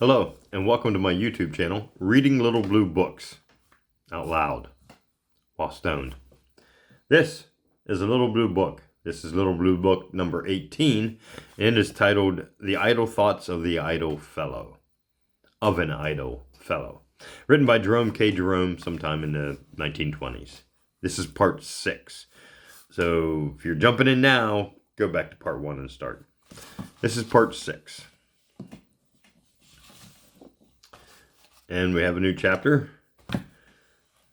Hello, and welcome to my YouTube channel, Reading Little Blue Books out loud while stoned. This is a little blue book. This is little blue book number 18, and it is titled The Idle Thoughts of the Idle Fellow. Of an Idle Fellow. Written by Jerome K. Jerome sometime in the 1920s. This is part 6. So if you're jumping in now, go back to part 1 and start. This is part 6. And we have a new chapter.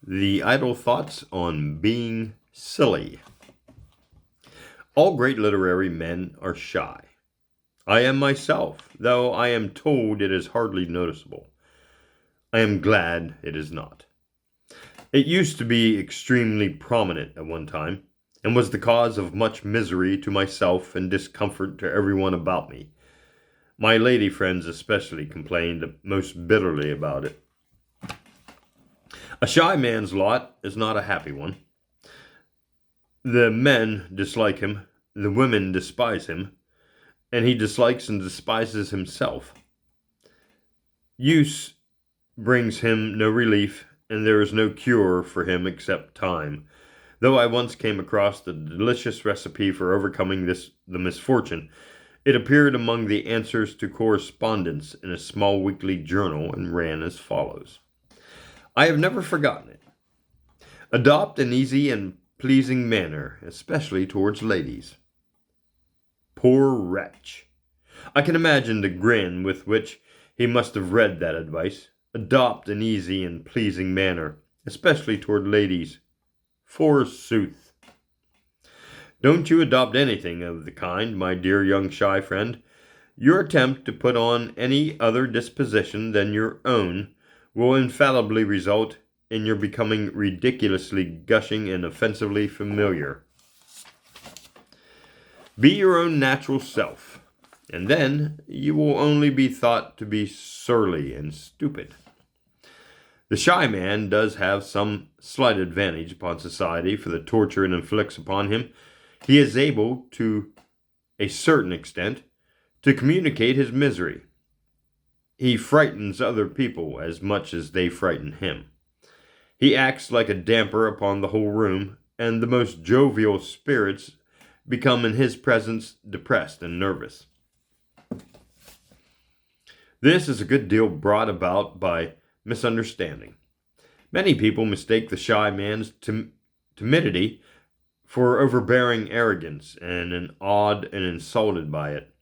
The Idle Thoughts on Being Silly. All great literary men are shy. I am myself, though I am told it is hardly noticeable. I am glad it is not. It used to be extremely prominent at one time, and was the cause of much misery to myself and discomfort to everyone about me. My lady friends especially complained most bitterly about it. A shy man's lot is not a happy one. The men dislike him, the women despise him, and he dislikes and despises himself. Use brings him no relief, and there is no cure for him except time. Though I once came across the delicious recipe for overcoming the misfortune, it appeared among the answers to correspondence in a small weekly journal and ran as follows. I have never forgotten it. Adopt an easy and pleasing manner, especially towards ladies. Poor wretch. I can imagine the grin with which he must have read that advice. Adopt an easy and pleasing manner, especially toward ladies. Forsooth. Don't you adopt anything of the kind, my dear young shy friend. Your attempt to put on any other disposition than your own will infallibly result in your becoming ridiculously gushing and offensively familiar. Be your own natural self, and then you will only be thought to be surly and stupid. The shy man does have some slight advantage upon society for the torture it inflicts upon him. He is able, to a certain extent, to communicate his misery. He frightens other people as much as they frighten him. He acts like a damper upon the whole room, and the most jovial spirits become in his presence depressed and nervous. This is a good deal brought about by misunderstanding. Many people mistake the shy man's timidity for overbearing arrogance, and are awed and insulted by it.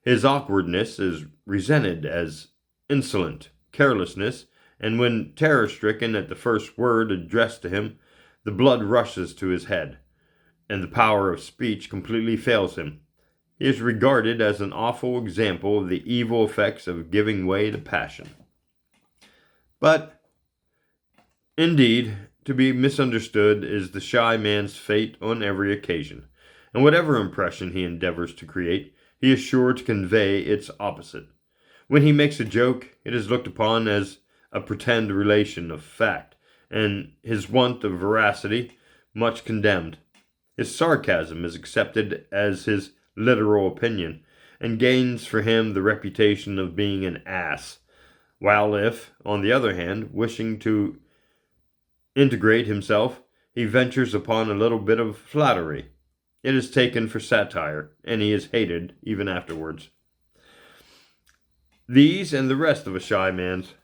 His awkwardness is resented as insolent carelessness, and when terror-stricken at the first word addressed to him, the blood rushes to his head, and the power of speech completely fails him. He is regarded as an awful example of the evil effects of giving way to passion. But, indeed, to be misunderstood is the shy man's fate on every occasion, and whatever impression he endeavors to create, he is sure to convey its opposite. When he makes a joke, it is looked upon as a pretended relation of fact, and his want of veracity much condemned. His sarcasm is accepted as his literal opinion, and gains for him the reputation of being an ass, while if, on the other hand, wishing to integrate himself, he ventures upon a little bit of flattery, it is taken for satire, and he is hated even afterwards. These and the rest of a shy man's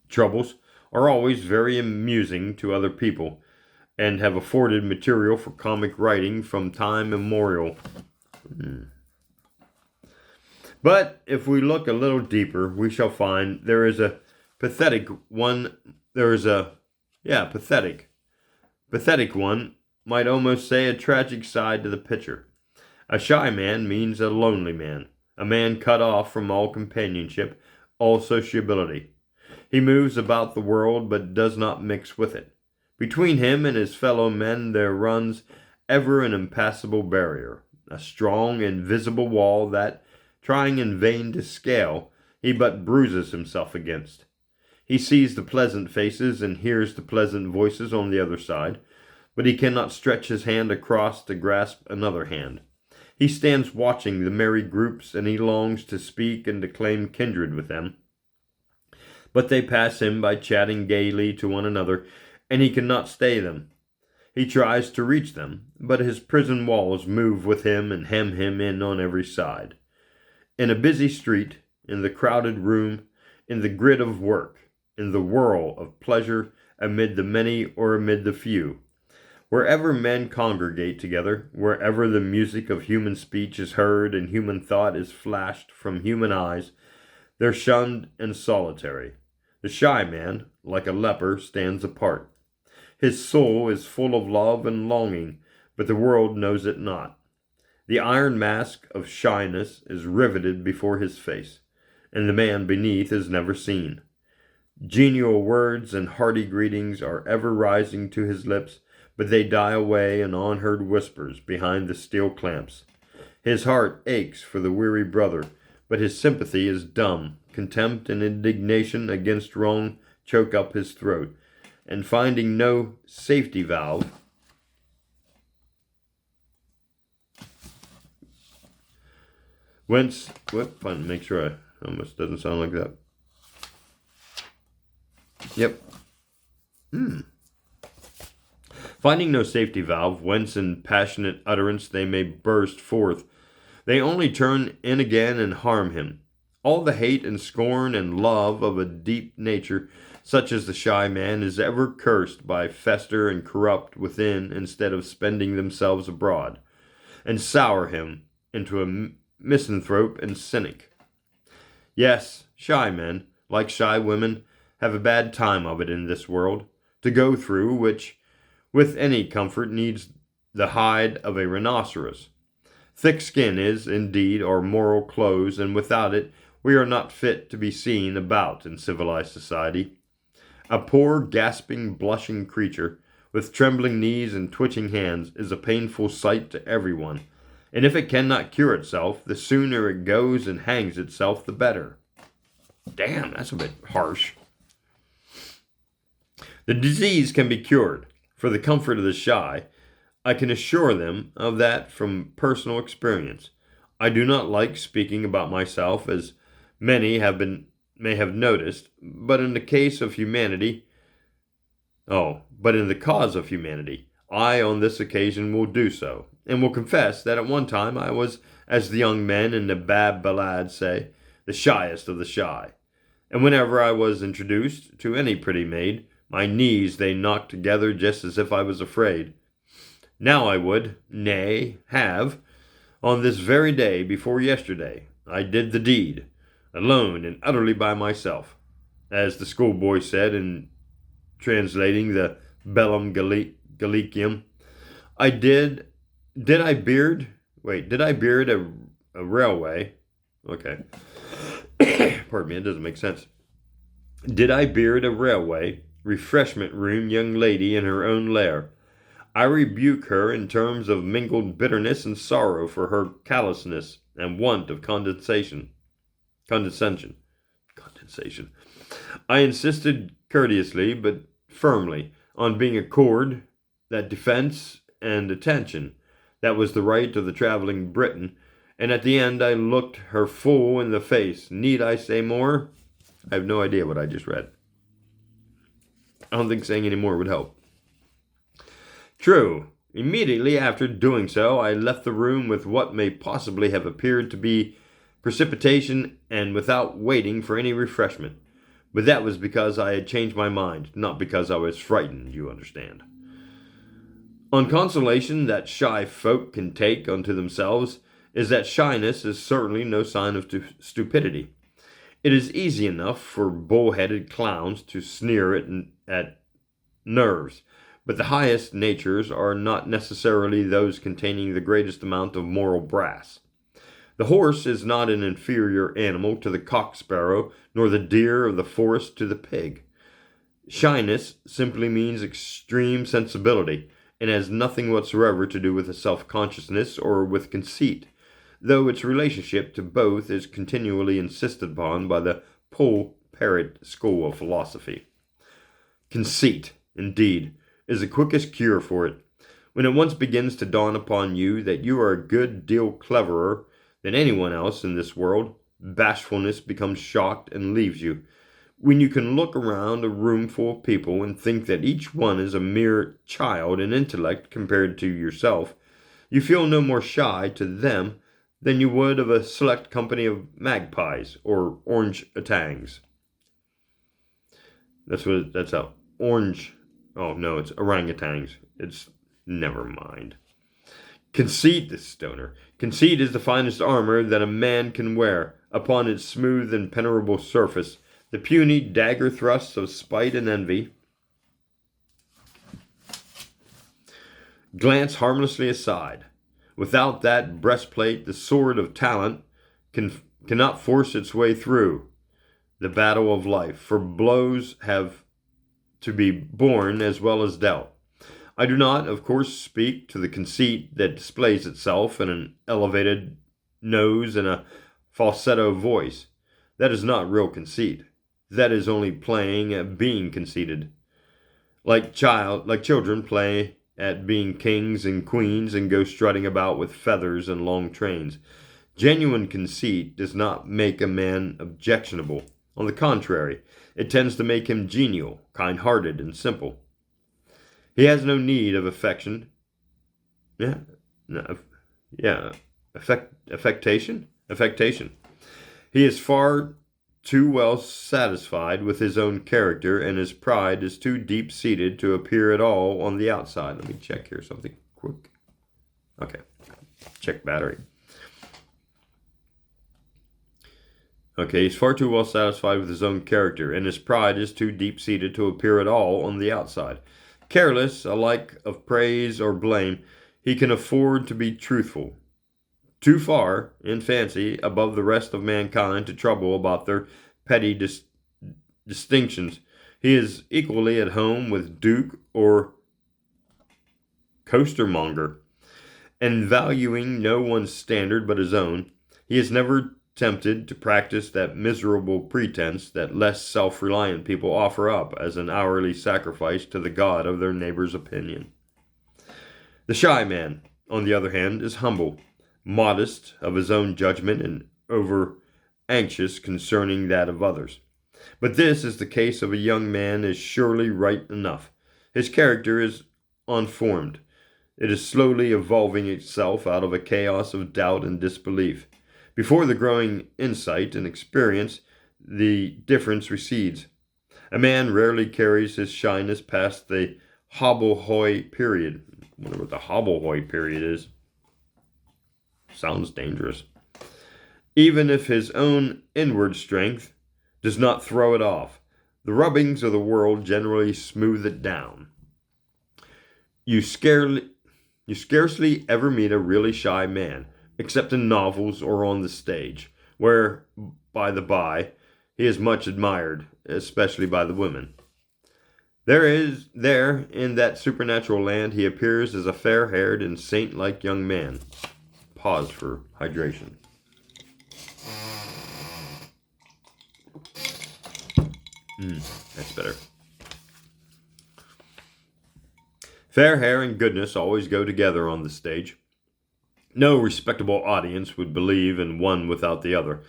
troubles are always very amusing to other people, and have afforded material for comic writing from time immemorial. But if we look a little deeper, we shall find there is a pathetic one, might almost say a tragic side to the picture. A shy man means a lonely man, a man cut off from all companionship, all sociability. He moves about the world but does not mix with it. Between him and his fellow men there runs ever an impassable barrier, a strong, invisible wall that, trying in vain to scale, he but bruises himself against. He sees the pleasant faces and hears the pleasant voices on the other side, but he cannot stretch his hand across to grasp another hand. He stands watching the merry groups, and he longs to speak and to claim kindred with them. But they pass him by chatting gaily to one another, and he cannot stay them. He tries to reach them, but his prison walls move with him and hem him in on every side. In a busy street, in the crowded room, in the grid of work, in the whirl of pleasure, amid the many or amid the few, wherever men congregate together, wherever the music of human speech is heard and human thought is flashed from human eyes, they're shunned and solitary. The shy man, like a leper, stands apart. His soul is full of love and longing, but the world knows it not. The iron mask of shyness is riveted before his face, and the man beneath is never seen. Genial words and hearty greetings are ever rising to his lips, but they die away in unheard whispers behind the steel clamps. His heart aches for the weary brother, but his sympathy is dumb. Contempt and indignation against wrong choke up his throat, and finding no safety valve, make sure I almost doesn't sound like that. Yep. Finding no safety valve, whence in passionate utterance they may burst forth, they only turn in again and harm him. All the hate and scorn and love of a deep nature, such as the shy man, is ever cursed by fester and corrupt within instead of spending themselves abroad, and sour him into a misanthrope and cynic. Yes, shy men, like shy women, have a bad time of it in this world, to go through which, with any comfort, needs the hide of a rhinoceros. Thick skin is, indeed, our moral clothes, and without it we are not fit to be seen about in civilized society. A poor, gasping, blushing creature, with trembling knees and twitching hands, is a painful sight to everyone, and if it cannot cure itself, the sooner it goes and hangs itself, the better. Damn, that's a bit harsh. The disease can be cured. For the comfort of the shy, I can assure them of that from personal experience. I do not like speaking about myself, as many may have noticed, but in the case of humanity, but in the cause of humanity, I on this occasion will do so, and will confess that at one time I was, as the young men in the Bab Ballad say, the shyest of the shy, and whenever I was introduced to any pretty maid, my knees they knocked together just as if I was afraid. Now I would, nay, have, on this very day before yesterday, I did the deed, alone and utterly by myself, as the schoolboy said in translating the Bellum Gallicum. Did I beard a railway? Okay. Pardon me, it doesn't make sense. Did I beard a railway refreshment room young lady in her own lair? I rebuke her in terms of mingled bitterness and sorrow for her callousness and want of condescension. I insisted courteously but firmly on being accorded that defense and attention. That was the right of the traveling Briton, and at the end I looked her full in the face. Need I say more? I have no idea what I just read. I don't think saying any more would help. True. Immediately after doing so, I left the room with what may possibly have appeared to be precipitation and without waiting for any refreshment. But that was because I had changed my mind, not because I was frightened, you understand. On consolation that shy folk can take unto themselves is that shyness is certainly no sign of stupidity. It is easy enough for bull-headed clowns to sneer at nerves, but the highest natures are not necessarily those containing the greatest amount of moral brass. The horse is not an inferior animal to the cock-sparrow, nor the deer of the forest to the pig. Shyness simply means extreme sensibility, and has nothing whatsoever to do with a self-consciousness or with conceit, though its relationship to both is continually insisted upon by the poll-parrot school of philosophy. Conceit, indeed, is the quickest cure for it. When it once begins to dawn upon you that you are a good deal cleverer than anyone else in this world, bashfulness becomes shocked and leaves you. When you can look around a room full of people and think that each one is a mere child in intellect compared to yourself, you feel no more shy to them than you would of a select company of magpies or orange-outans. That's how orange. Oh no, it's orangutans. It's never mind. Conceit, the stoner. Conceit is the finest armor that a man can wear. Upon its smooth and penetrable surface, the puny dagger thrusts of spite and envy glance harmlessly aside. Without that breastplate, the sword of talent cannot force its way through the battle of life, for blows have to be borne as well as dealt. I do not, of course, speak to the conceit that displays itself in an elevated nose and a falsetto voice. That is not real conceit. That is only playing at being conceited. Like children play at being kings and queens and go strutting about with feathers and long trains. Genuine conceit does not make a man objectionable. On the contrary, it tends to make him genial, kind-hearted, and simple. He has no need of affectation. Affectation. He is far too well satisfied with his own character, and his pride is too deep-seated to appear at all on the outside. Let me check here something quick. Okay, check battery. Okay, he's far too well satisfied with his own character, and his pride is too deep-seated to appear at all on the outside. Careless alike of praise or blame, he can afford to be truthful. Too far, in fancy, above the rest of mankind to trouble about their petty distinctions. He is equally at home with Duke or costermonger, and valuing no one's standard but his own, he is never tempted to practice that miserable pretense that less self-reliant people offer up as an hourly sacrifice to the god of their neighbor's opinion. The shy man, on the other hand, is humble, modest of his own judgment, and over-anxious concerning that of others. But this is the case of a young man is surely right enough. His character is unformed. It is slowly evolving itself out of a chaos of doubt and disbelief. Before the growing insight and experience, the difference recedes. A man rarely carries his shyness past the hobblehoy period. I wonder what the hobblehoy period is. Sounds dangerous. Even if his own inward strength does not throw it off, the rubbings of the world generally smooth it down. You scarcely ever meet a really shy man, except in novels or on the stage, where, by the by, he is much admired, especially by the women. There, in that supernatural land, he appears as a fair-haired and saint-like young man. Pause for hydration. That's better. Fair hair and goodness always go together on the stage. No respectable audience would believe in one without the other.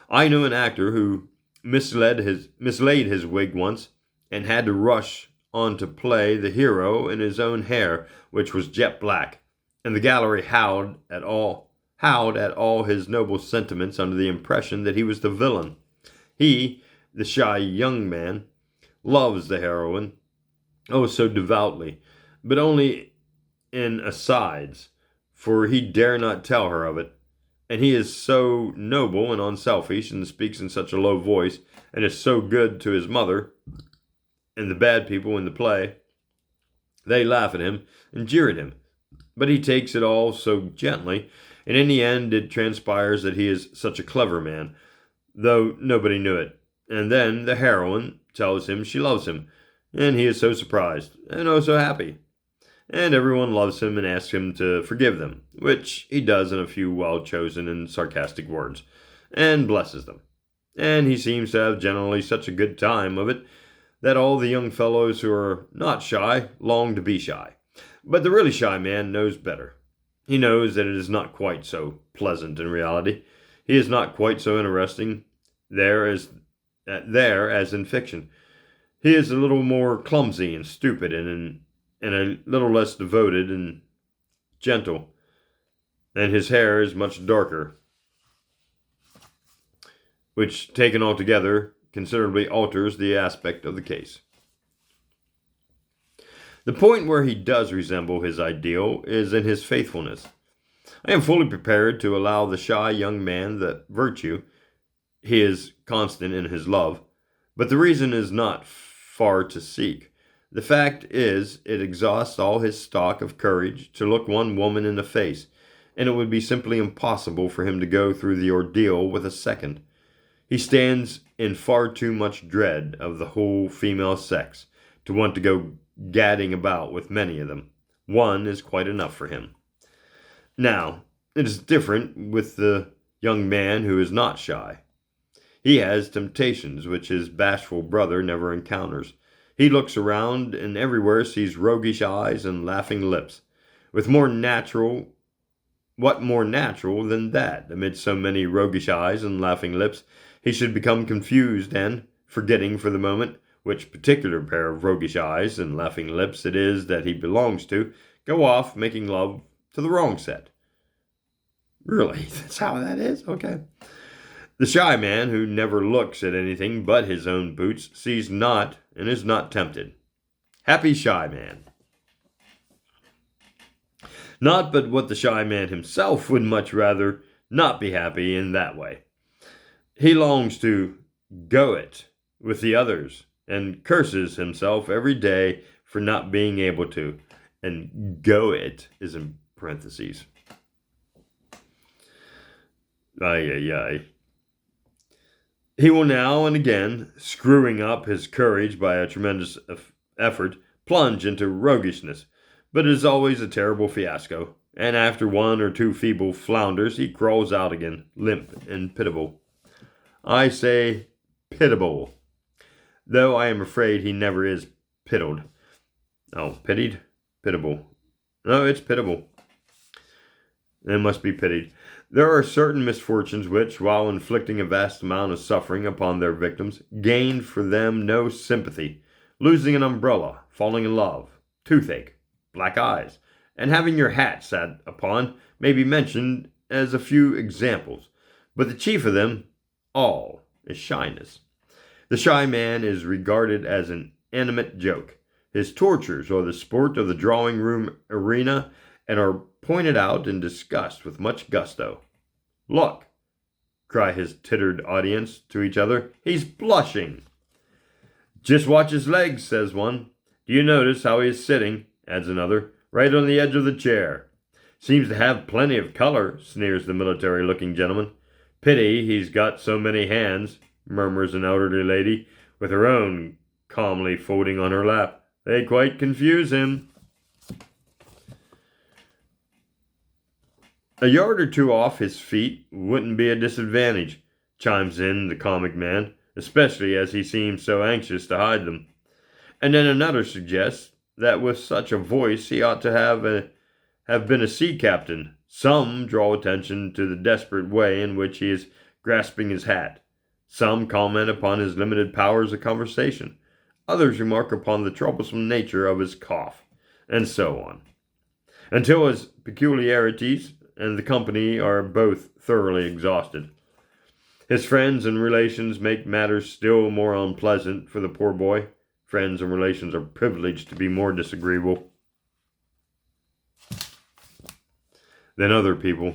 I knew an actor who mislaid his wig once and had to rush on to play the hero in his own hair, which was jet black, and the gallery howled at all his noble sentiments under the impression that he was the villain. He, the shy young man, loves the heroine, oh so devoutly, but only in asides, for he dare not tell her of it. And he is so noble and unselfish, and speaks in such a low voice, and is so good to his mother, and the bad people in the play, they laugh at him and jeer at him. But he takes it all so gently, and in the end it transpires that he is such a clever man, though nobody knew it. And then the heroine tells him she loves him, and he is so surprised, and oh so happy. And everyone loves him and asks him to forgive them, which he does in a few well-chosen and sarcastic words, and blesses them. And he seems to have generally such a good time of it that all the young fellows who are not shy long to be shy. But the really shy man knows better. He knows that it is not quite so pleasant in reality. He is not quite so interesting there as in fiction. He is a little more clumsy and stupid and a little less devoted and gentle, and his hair is much darker, which, taken altogether, considerably alters the aspect of the case. The point where he does resemble his ideal is in his faithfulness. I am fully prepared to allow the shy young man that virtue. He is constant in his love, but the reason is not far to seek. The fact is, it exhausts all his stock of courage to look one woman in the face, and it would be simply impossible for him to go through the ordeal with a second. He stands in far too much dread of the whole female sex to want to go gadding about with many of them. One is quite enough for him. Now, it is different with the young man who is not shy. He has temptations which his bashful brother never encounters. He looks around and everywhere sees roguish eyes and laughing lips. What more natural than that, amid so many roguish eyes and laughing lips, he should become confused and, forgetting for the moment which particular pair of roguish eyes and laughing lips it is that he belongs to, go off making love to the wrong set. Really? That's how that is? Okay. The shy man who never looks at anything but his own boots sees not and is not tempted. Happy shy man. Not but what the shy man himself would much rather not be happy in that way. He longs to go it with the others and curses himself every day for not being able to. And go it is in parentheses. Ay. He will now and again, screwing up his courage by a tremendous effort, plunge into roguishness, but it is always a terrible fiasco, and after one or two feeble flounders, he crawls out again, limp and pitiable. I say pitiable, though I am afraid he never is pitied. Oh, pitied? Pitiable. No, it's pitiable. It must be pitied. There are certain misfortunes which, while inflicting a vast amount of suffering upon their victims, gain for them no sympathy. Losing an umbrella, falling in love, toothache, black eyes, and having your hat sat upon may be mentioned as a few examples, but the chief of them all is shyness. The shy man is regarded as an animate joke. His tortures are the sport of the drawing-room arena and are pointed out and discussed with much gusto. Look, cry his tittered audience to each other, he's blushing. Just watch his legs, says one. Do you notice how he is sitting, adds another, right on the edge of the chair. Seems to have plenty of color, sneers the military-looking gentleman. Pity he's got so many hands, murmurs an elderly lady, with her own calmly folding on her lap. They quite confuse him. A yard or two off his feet wouldn't be a disadvantage, chimes in the comic man, especially as he seems so anxious to hide them. And then another suggests that with such a voice he ought to have been a sea captain. Some draw attention to the desperate way in which he is grasping his hat. Some comment upon his limited powers of conversation. Others remark upon the troublesome nature of his cough, and so on, until his peculiarities and the company are both thoroughly exhausted. His friends and relations make matters still more unpleasant for the poor boy. Friends and relations are privileged to be more disagreeable than other people.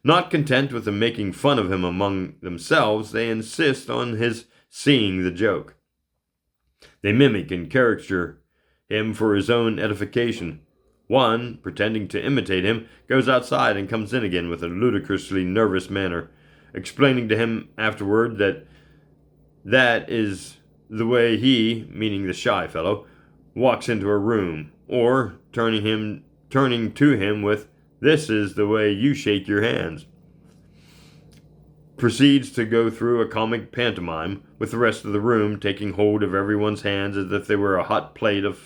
Not content with them making fun of him among themselves, they insist on his seeing the joke. They mimic and caricature him for his own edification. One, pretending to imitate him, goes outside and comes in again with a ludicrously nervous manner, explaining to him afterward that is the way he, meaning the shy fellow, walks into a room, or turning to him with, "This is the way you shake your hands," proceeds to go through a comic pantomime with the rest of the room, taking hold of everyone's hands as if they were a hot plate of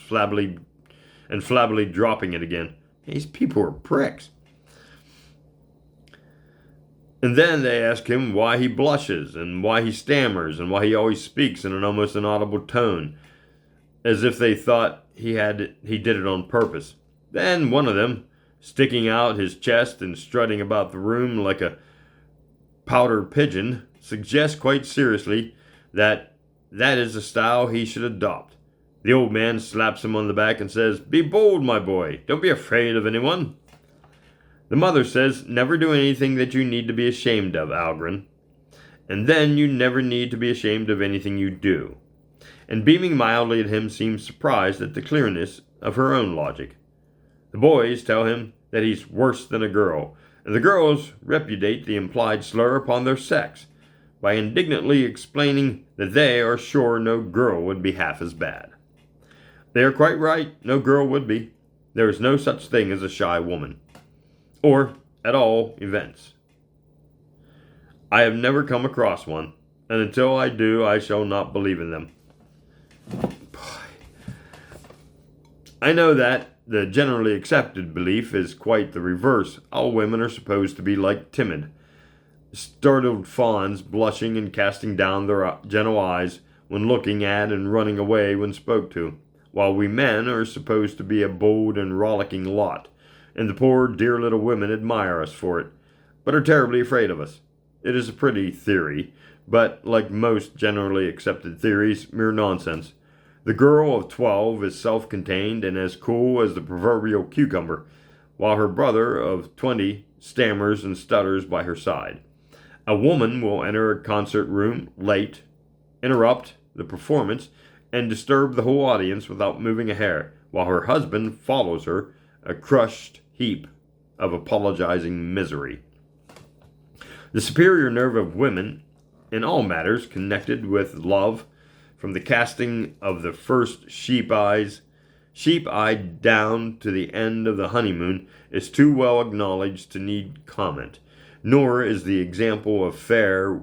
and flabbily dropping it again. These people are pricks. And then they ask him why he blushes, and why he stammers, and why he always speaks in an almost inaudible tone, as if they thought he did it on purpose. Then one of them, sticking out his chest and strutting about the room like a pouter pigeon, suggests quite seriously that is a style he should adopt. The old man slaps him on the back and says, "Be bold, my boy. Don't be afraid of anyone." The mother says, "Never do anything that you need to be ashamed of, Algren. And then you never need to be ashamed of anything you do." And beaming mildly at him seems surprised at the clearness of her own logic. The boys tell him that he's worse than a girl, and the girls repudiate the implied slur upon their sex by indignantly explaining that they are sure no girl would be half as bad. They are quite right, no girl would be. There is no such thing as a shy woman. Or, at all events, I have never come across one, and until I do, I shall not believe in them. I know that the generally accepted belief is quite the reverse. All women are supposed to be like timid, startled fawns, blushing and casting down their gentle eyes when looking at and running away when spoke to, while we men are supposed to be a bold and rollicking lot, and the poor dear little women admire us for it, but are terribly afraid of us. It is a pretty theory, but like most generally accepted theories, mere nonsense. The girl of 12 is self-contained and as cool as the proverbial cucumber, while her brother of 20 stammers and stutters by her side. A woman will enter a concert room late, interrupt the performance, and disturb the whole audience without moving a hair, while her husband follows her, a crushed heap of apologizing misery. The superior nerve of women, in all matters connected with love, from the casting of the first sheep-eye down to the end of the honeymoon, is too well acknowledged to need comment. Nor is the example a fair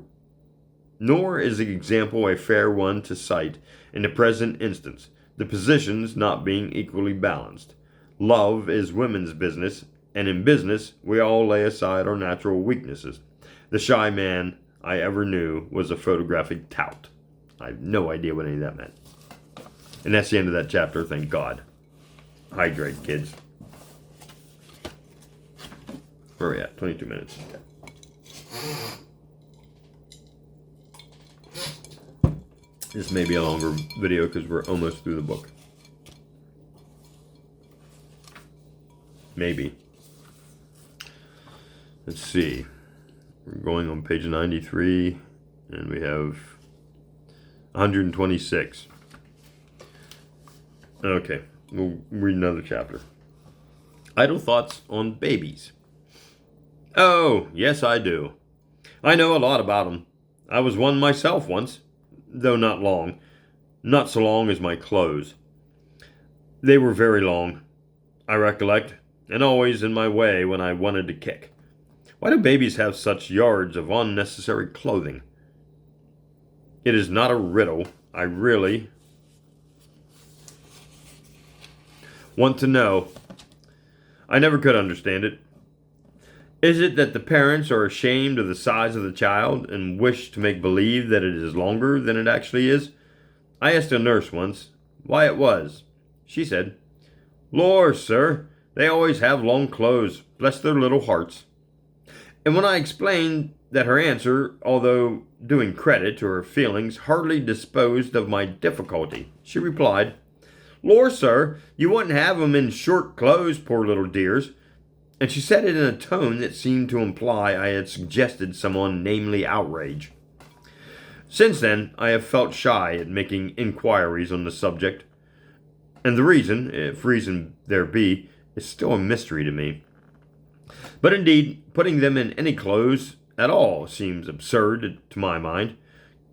one to cite in the present instance, the positions not being equally balanced. Love is women's business, and in business we all lay aside our natural weaknesses. The shy man I ever knew was a photographic tout. I have no idea what any of that meant. And that's the end of that chapter, thank God. Hydrate, kids. Where are we at? 22 minutes. This may be a longer video because we're almost through the book. Maybe. Let's see. We're going on page 93, and we have 126. Okay, we'll read another chapter. Idle thoughts on babies. Oh, yes, I do. I know a lot about them. I was one myself once, though not long. Not so long as my clothes. They were very long, I recollect, and always in my way when I wanted to kick. Why do babies have such yards of unnecessary clothing? It is not a riddle. I really want to know. I never could understand it. Is it that the parents are ashamed of the size of the child and wish to make believe that it is longer than it actually is? I asked a nurse once why it was. She said, "Lor, sir, they always have long clothes, bless their little hearts." And when I explained that her answer, although doing credit to her feelings, hardly disposed of my difficulty, she replied, "Lor, sir, you wouldn't have 'em in short clothes, poor little dears." And she said it in a tone that seemed to imply I had suggested some unnamely outrage. Since then, I have felt shy at making inquiries on the subject, and the reason, if reason there be, is still a mystery to me. But indeed, putting them in any clothes at all seems absurd to my mind.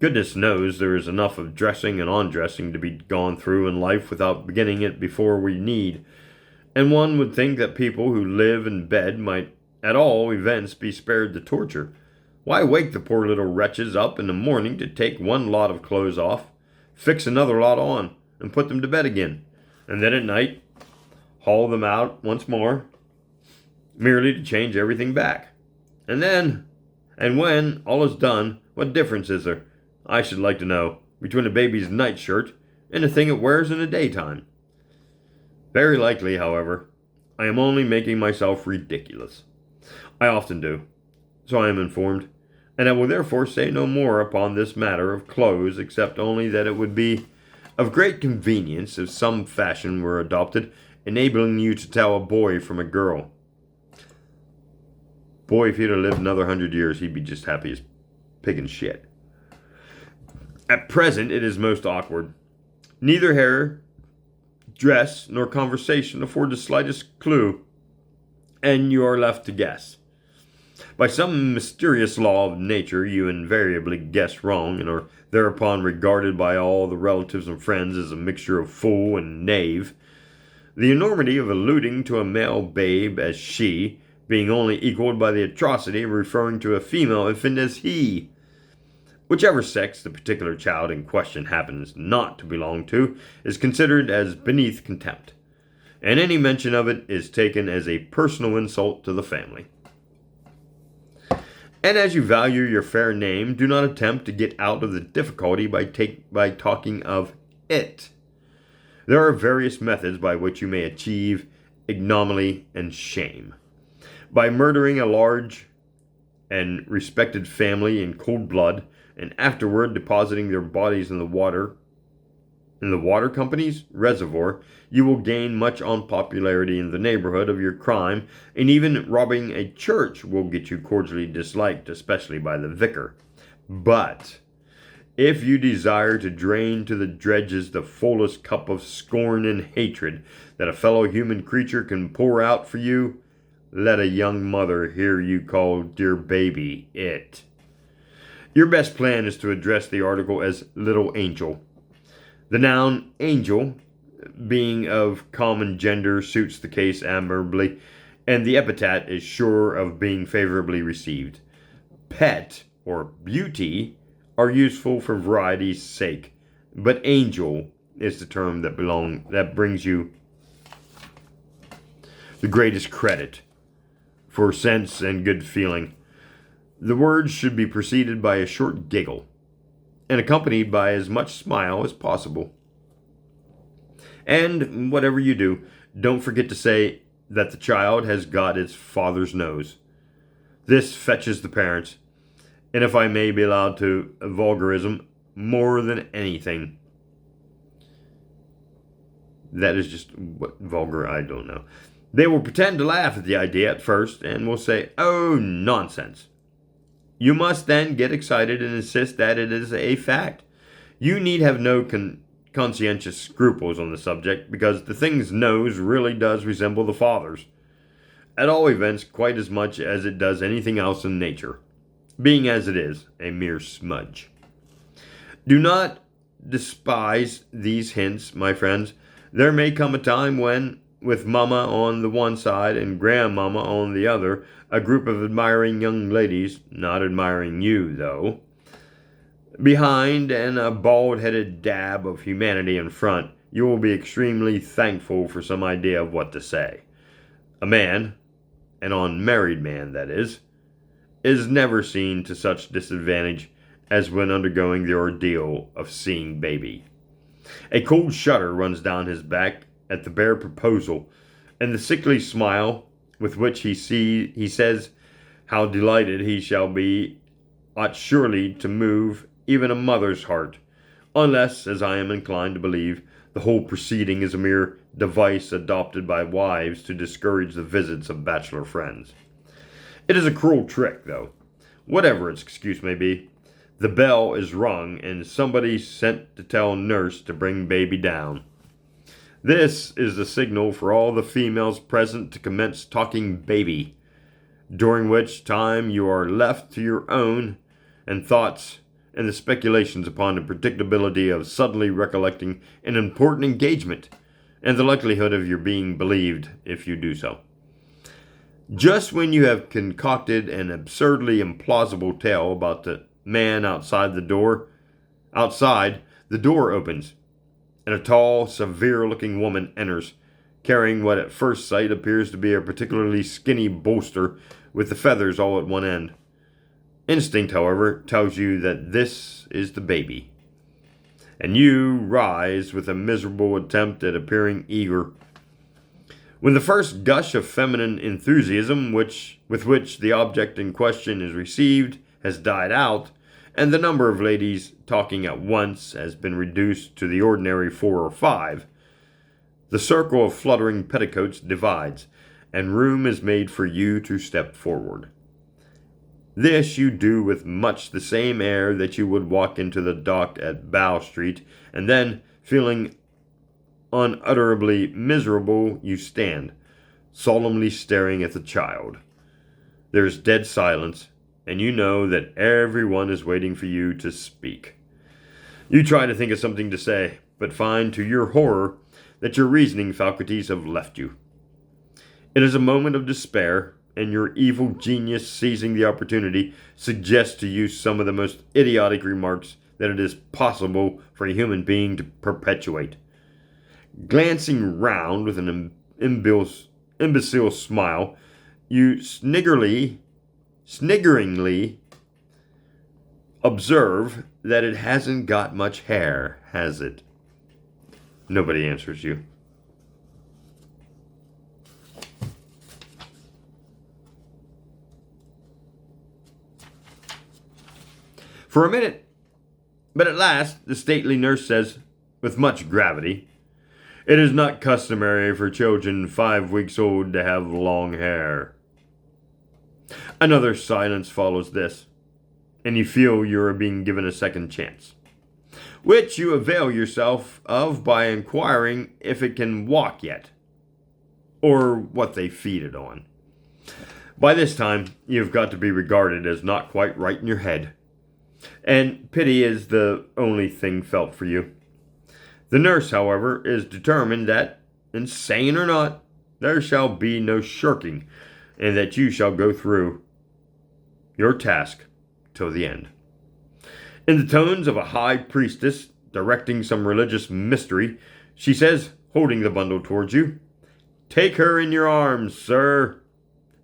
Goodness knows there is enough of dressing and undressing to be gone through in life without beginning it before we need, and one would think that people who live in bed might at all events be spared the torture. Why wake the poor little wretches up in the morning to take one lot of clothes off, fix another lot on, and put them to bed again, and then at night haul them out once more, merely to change everything back. And when all is done, what difference is there, I should like to know, between a baby's nightshirt and the thing it wears in the daytime? Very likely, however, I am only making myself ridiculous. I often do, so I am informed, and I will therefore say no more upon this matter of clothes, except only that it would be of great convenience if some fashion were adopted, enabling you to tell a boy from a girl. Boy, if he'd have lived another 100 years, he'd be just happy as pig and shit. At present, it is most awkward. Neither hair, dress, nor conversation afford the slightest clue, and you are left to guess. By some mysterious law of nature, you invariably guess wrong, and are thereupon regarded by all the relatives and friends as a mixture of fool and knave. The enormity of alluding to a male babe as she, being only equaled by the atrocity of referring to a female infant as he. Whichever sex the particular child in question happens not to belong to is considered as beneath contempt, and any mention of it is taken as a personal insult to the family. And as you value your fair name, do not attempt to get out of the difficulty by talking of it. There are various methods by which you may achieve ignominy and shame. By murdering a large and respected family in cold blood, and afterward depositing their bodies in the water company's reservoir, you will gain much unpopularity in the neighborhood of your crime, and even robbing a church will get you cordially disliked, especially by the vicar. But if you desire to drain to the dregs the fullest cup of scorn and hatred that a fellow human creature can pour out for you, let a young mother hear you call dear baby it. Your best plan is to address the article as little angel. The noun angel, being of common gender, suits the case admirably, and the epithet is sure of being favorably received. Pet or beauty are useful for variety's sake, but angel is the term that brings you the greatest credit for sense and good feeling. The words should be preceded by a short giggle, and accompanied by as much smile as possible. And whatever you do, don't forget to say that the child has got its father's nose. This fetches the parents, and if I may be allowed to vulgarism, more than anything. That is just what vulgar, I don't know. They will pretend to laugh at the idea at first, and will say, "Oh, nonsense." You must then get excited and insist that it is a fact. You need have no conscientious scruples on the subject, because the thing's nose really does resemble the father's. At all events, quite as much as it does anything else in nature, being as it is, a mere smudge. Do not despise these hints, my friends. There may come a time when, with Mama on the one side and Grandmama on the other, a group of admiring young ladies, not admiring you, though, behind, and a bald-headed dab of humanity in front, you will be extremely thankful for some idea of what to say. A man, an unmarried man that is never seen to such disadvantage as when undergoing the ordeal of seeing baby. A cold shudder runs down his back at the bare proposal, and the sickly smile with which he says how delighted he shall be ought surely to move even a mother's heart, unless, as I am inclined to believe, the whole proceeding is a mere device adopted by wives to discourage the visits of bachelor friends. It is a cruel trick, though. Whatever its excuse may be, the bell is rung and somebody sent to tell nurse to bring baby down. This is the signal for all the females present to commence talking baby, during which time you are left to your own and thoughts and the speculations upon the predictability of suddenly recollecting an important engagement, and the likelihood of your being believed if you do so. Just when you have concocted an absurdly implausible tale about the man outside, the door opens, and a tall, severe-looking woman enters, carrying what at first sight appears to be a particularly skinny bolster with the feathers all at one end. Instinct, however, tells you that this is the baby, and you rise with a miserable attempt at appearing eager. When the first gush of feminine enthusiasm with which the object in question is received has died out, and the number of ladies talking at once has been reduced to the ordinary 4 or 5, the circle of fluttering petticoats divides, and room is made for you to step forward. This you do with much the same air that you would walk into the dock at Bow Street, and then, feeling unutterably miserable, you stand, solemnly staring at the child. There is dead silence, and you know that everyone is waiting for you to speak. You try to think of something to say, but find to your horror that your reasoning faculties have left you. It is a moment of despair, and your evil genius, seizing the opportunity, suggests to you some of the most idiotic remarks that it is possible for a human being to perpetuate. Glancing round with an imbecile smile, you sniggeringly observe that it hasn't got much hair, has it? Nobody answers you. For a minute, but at last the stately nurse says, with much gravity, "It is not customary for children 5 weeks old to have long hair." Another silence follows this, and you feel you are being given a second chance, which you avail yourself of by inquiring if it can walk yet, or what they feed it on. By this time, you've got to be regarded as not quite right in your head, and pity is the only thing felt for you. The nurse, however, is determined that, insane or not, there shall be no shirking, and that you shall go through your task till the end. In the tones of a high priestess directing some religious mystery, she says, holding the bundle towards you, "Take her in your arms, sir."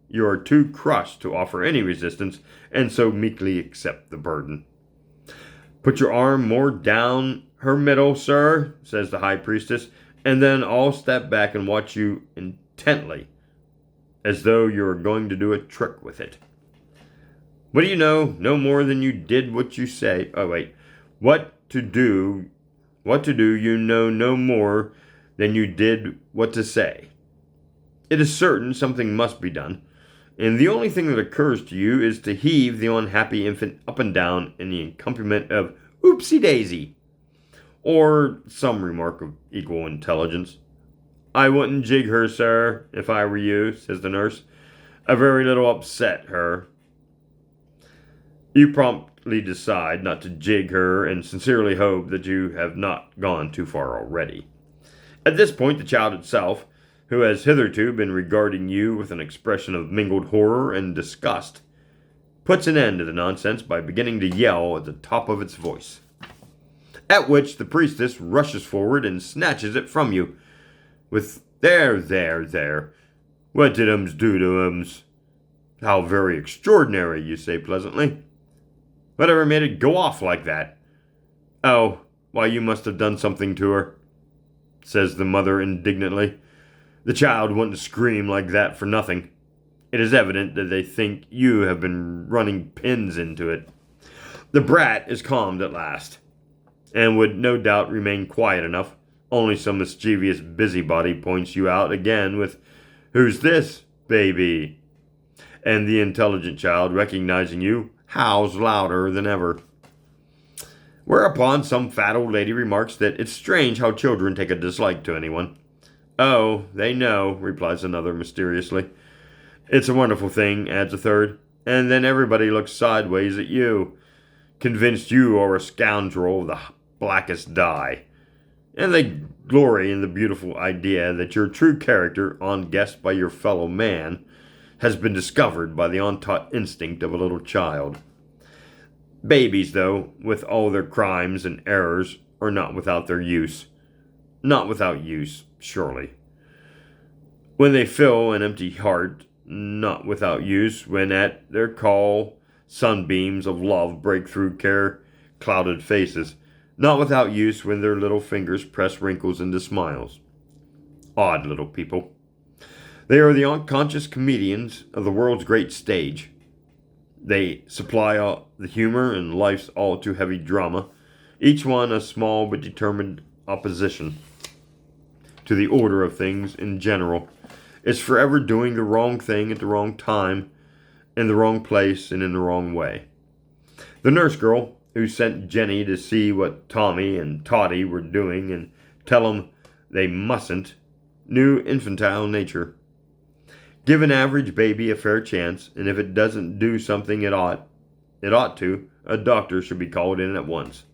You are too crushed to offer any resistance, and so meekly accept the burden. "Put your arm more down her middle, sir," says the high priestess, "and then I'll step back and watch you intently, as though you were going to do a trick with it. What do you know? No more than you did what you say. What to do, you know no more than you did what to say. It is certain something must be done, and the only thing that occurs to you is to heave the unhappy infant up and down in the accompaniment of oopsie daisy, or some remark of equal intelligence. "I wouldn't jig her, sir, if I were you," says the nurse. "A very little upset her." You promptly decide not to jig her, and sincerely hope that you have not gone too far already. At this point, the child itself, who has hitherto been regarding you with an expression of mingled horror and disgust, puts an end to the nonsense by beginning to yell at the top of its voice, at which the priestess rushes forward and snatches it from you, with there, what did ums do to ums? How very extraordinary," you say pleasantly. "Whatever made it go off like that?" "Oh, why, you must have done something to her," says the mother indignantly. "The child wouldn't scream like that for nothing. It is evident that they think you have been running pins into it." The brat is calmed at last, and would no doubt remain quiet enough, only some mischievous busybody points you out again with, "Who's this, baby?" And the intelligent child, recognizing you, howls louder than ever. Whereupon some fat old lady remarks that it's strange how children take a dislike to anyone. "Oh, they know," replies another mysteriously. "It's a wonderful thing," adds a third, "and then everybody looks sideways at you, convinced you are a scoundrel of the blackest dye. And they glory in the beautiful idea that your true character, unguessed by your fellow man, has been discovered by the untaught instinct of a little child. Babies, though, with all their crimes and errors, are not without their use. Not without use, surely. when they fill an empty heart, not without use, when at their call sunbeams of love break through care-clouded faces, not without use when their little fingers press wrinkles into smiles. Odd little people. They are the unconscious comedians of the world's great stage. They supply all the humor in life's all too heavy drama, each one a small but determined opposition to the order of things in general. It's forever doing the wrong thing at the wrong time, in the wrong place, and in the wrong way. The nurse girl who sent Jenny to see what Tommy and Toddy were doing and tell them they mustn't, knew infantile nature. Give an average baby a fair chance, and if it doesn't do something it ought to, a doctor should be called in at once.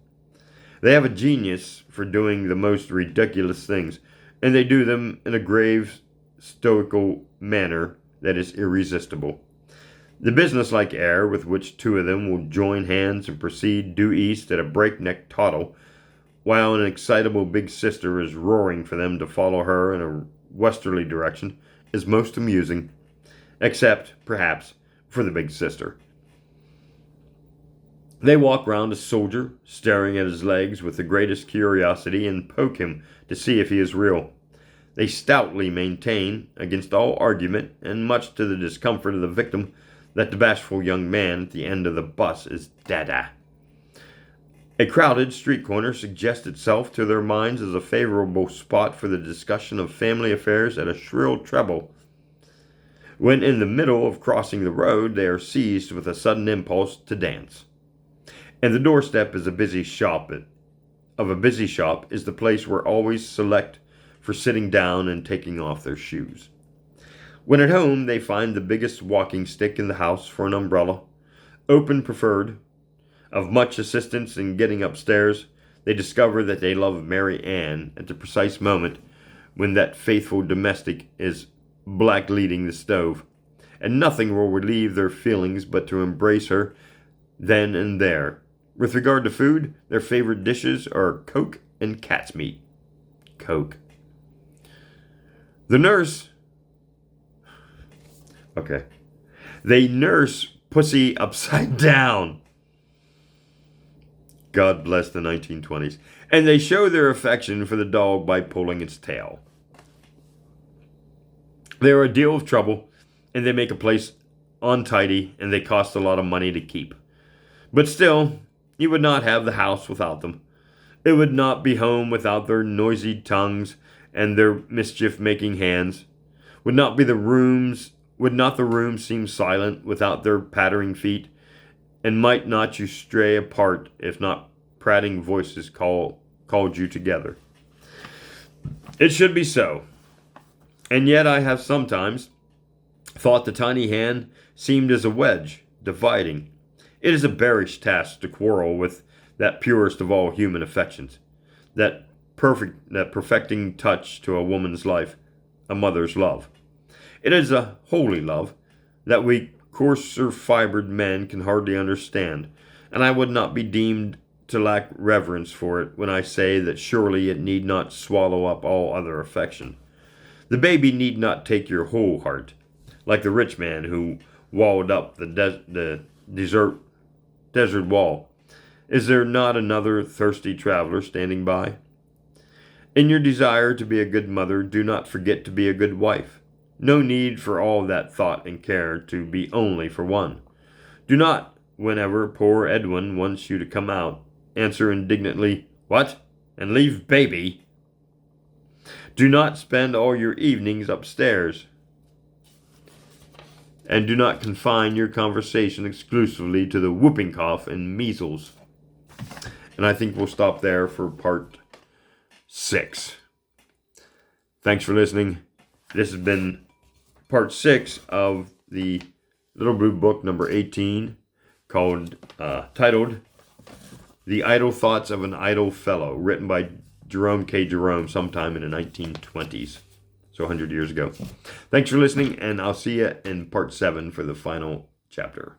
They have a genius for doing the most ridiculous things, and they do them in a grave, stoical manner that is irresistible. The businesslike air with which two of them will join hands and proceed due east at a breakneck toddle, while an excitable big sister is roaring for them to follow her in a westerly direction, is most amusing, except, perhaps, for the big sister. They walk round a soldier, staring at his legs with the greatest curiosity, and poke him to see if he is real. They stoutly maintain, against all argument, and much to the discomfort of the victim, that the bashful young man at the end of the bus is Dada. A crowded street corner suggests itself to their minds as a favorable spot for the discussion of family affairs at a shrill treble. When in the middle of crossing the road, they are seized with a sudden impulse to dance. And the doorstep is a busy shop is the place where always select for sitting down and taking off their shoes. When at home, they find the biggest walking stick in the house for an umbrella, open preferred. Of much assistance in getting upstairs, they discover that they love Mary Ann at the precise moment when that faithful domestic is black-leading the stove, and nothing will relieve their feelings but to embrace her then and there. With regard to food, their favorite dishes are Coke and cat's meat. Coke. The nurse... Okay. They nurse pussy upside down. God bless the 1920s. And they show their affection for the dog by pulling its tail. They are a deal of trouble, and they make a place untidy, and they cost a lot of money to keep. But still, you would not have the house without them. It would not be home without their noisy tongues and their mischief-making hands. Would not the room seem silent without their pattering feet? And might not you stray apart if not prating voices called you together? It should be so. And yet I have sometimes thought the tiny hand seemed as a wedge, dividing. It is a bearish task to quarrel with that purest of all human affections, that perfecting touch to a woman's life, a mother's love. It is a holy love that we coarser-fibered men can hardly understand, and I would not be deemed to lack reverence for it when I say that surely it need not swallow up all other affection. The baby need not take your whole heart, like the rich man who walled up the desert wall. Is there not another thirsty traveler standing by? In your desire to be a good mother, do not forget to be a good wife. No need for all that thought and care to be only for one. Do not, whenever poor Edwin wants you to come out, answer indignantly, "What? And leave baby?" Do not spend all your evenings upstairs. And do not confine your conversation exclusively to the whooping cough and measles. And I think we'll stop there for part 6. Thanks for listening. This has been part 6 of the Little Blue Book number 18, titled The Idle Thoughts of an Idle Fellow, written by Jerome K. Jerome sometime in the 1920s, so 100 years ago. Thanks for listening, and I'll see you in part 7 for the final chapter.